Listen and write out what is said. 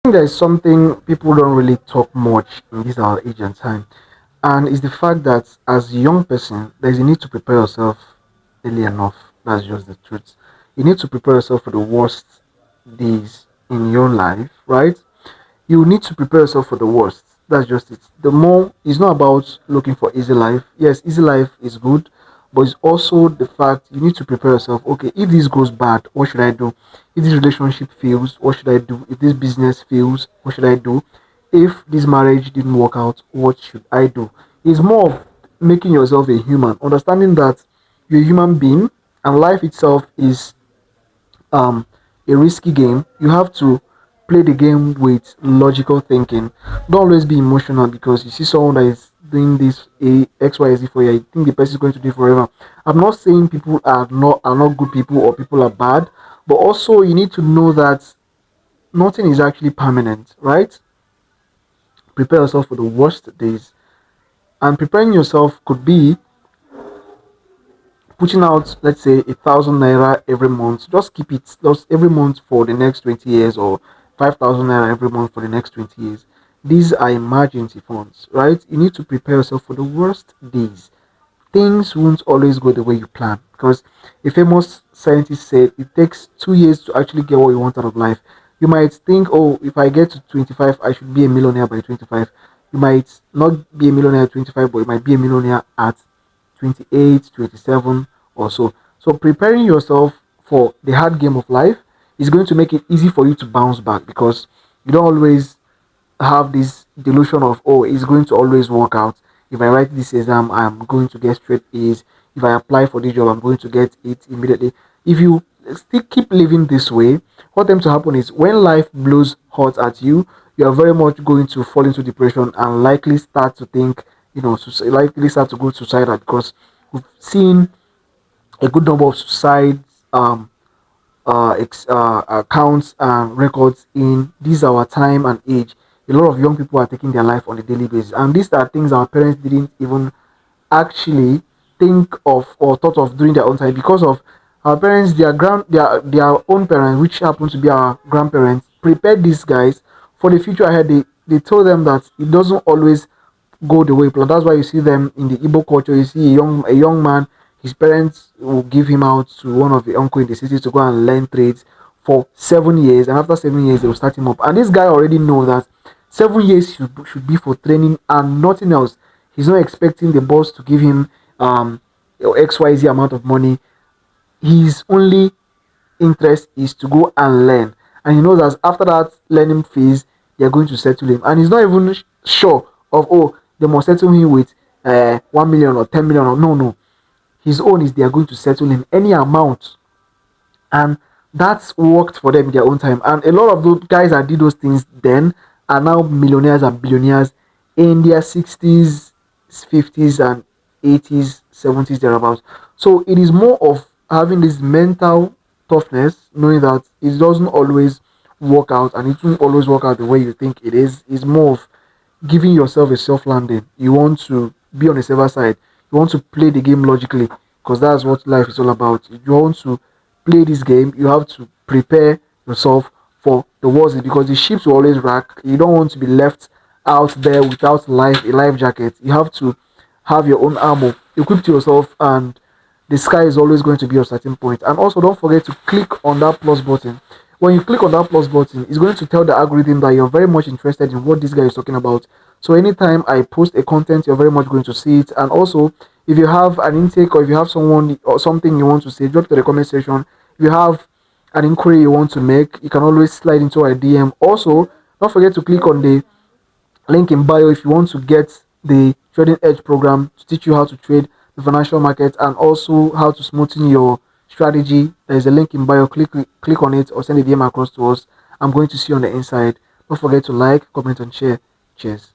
think there is something people don't really talk much in this our age and time, and it's the fact that as a young person, there's a need to prepare yourself early enough. That's just the truth. You need to prepare yourself for the worst days in your life, right? You need to prepare yourself for the worst. That's just it. The more it's not about looking for easy life. Yes, easy life is good, but it's also the fact you need to prepare yourself. Okay, if this goes bad, what should I do? If this relationship fails, what should I do? If this business fails, what should I do? If this marriage didn't work out, what should I do? It's more of making yourself a human, understanding that you're a human being and life itself is um a risky game. You have to play the game with logical thinking. Don't always be emotional because you see someone that is doing this a XYZ for you. I think the person is going to do it forever. I'm not saying people are not good people or people are bad, but also you need to know that nothing is actually permanent, right? Prepare yourself for the worst days. And preparing yourself could be putting out, let's say, 1,000 naira every month. Just keep it just every month for the next 20 years, or 5,000 naira every month for the next 20 years. These are emergency funds, right? You need to prepare yourself for the worst days. Things won't always go the way you plan, because a famous scientist said it takes 2 years to actually get what you want out of life. You might think, oh, if I get to 25, I should be a millionaire by 25. You might not be a millionaire at 25, but you might be a millionaire at 28, 27, or so. So preparing yourself for the hard game of life is going to make it easy for you to bounce back, because you don't always have this delusion of, oh, it's going to always work out. If I write this exam, I'm going to get straight A's. If I apply for this job, I'm going to get it immediately. If you still keep living this way, what tends to happen is when life blows hot at you, you are very much going to fall into depression and likely start to think, likely start to go suicidal, because we've seen a good number of suicides, accounts and records in this our time and age. A lot of young people are taking their life on a daily basis, and these are things our parents didn't even actually think of or thought of during their own time, because of our parents, their own parents, which happen to be our grandparents, prepared these guys for the future ahead. They told them that it doesn't always go the way you plan. That's why you see them in the Igbo culture. You see a young man, his parents will give him out to one of the uncle in the city to go and learn trades for 7 years, and after 7 years they will start him up. And this guy already knows that 7 years should be for training and nothing else. He's not expecting the boss to give him XYZ amount of money. His only interest is to go and learn, and he knows that after that learning phase they're going to settle him, and he's not even sure of, oh, they must settle him with 1 million or 10 million, or no. His own is they are going to settle him any amount, and that's worked for them in their own time. And a lot of those guys that did those things then are now millionaires and billionaires in their 60s, 50s, and 80s, 70s, thereabouts. So it is more of having this mental toughness, knowing that it doesn't always work out, and it won't always work out the way you think it is. It's more of giving yourself a soft landing. You want to be on the safer side. You want to play the game logically, because that's what life is all about. If you want to play this game, you have to prepare yourself for the worst, because the ships will always wreck. You don't want to be left out there without a life jacket. You have to have your own armor equipped to yourself, and the sky is always going to be your starting point. And also, don't forget to click on that plus button. When you click on that plus button, it's going to tell the algorithm that you're very much interested in what this guy is talking about. So anytime I post a content, you're very much going to see it. And also, if you have an intake, or if you have someone or something you want to say, drop to the comment section. If you have an inquiry you want to make, you can always slide into our DM. Also, don't forget to click on the link in bio if you want to get the Trading Edge program to teach you how to trade the financial market, and also how to smoothen your strategy. There is a link in bio. Click on it, or send a DM across to us. I'm going to see you on the inside. Don't forget to like, comment, and share. Cheers.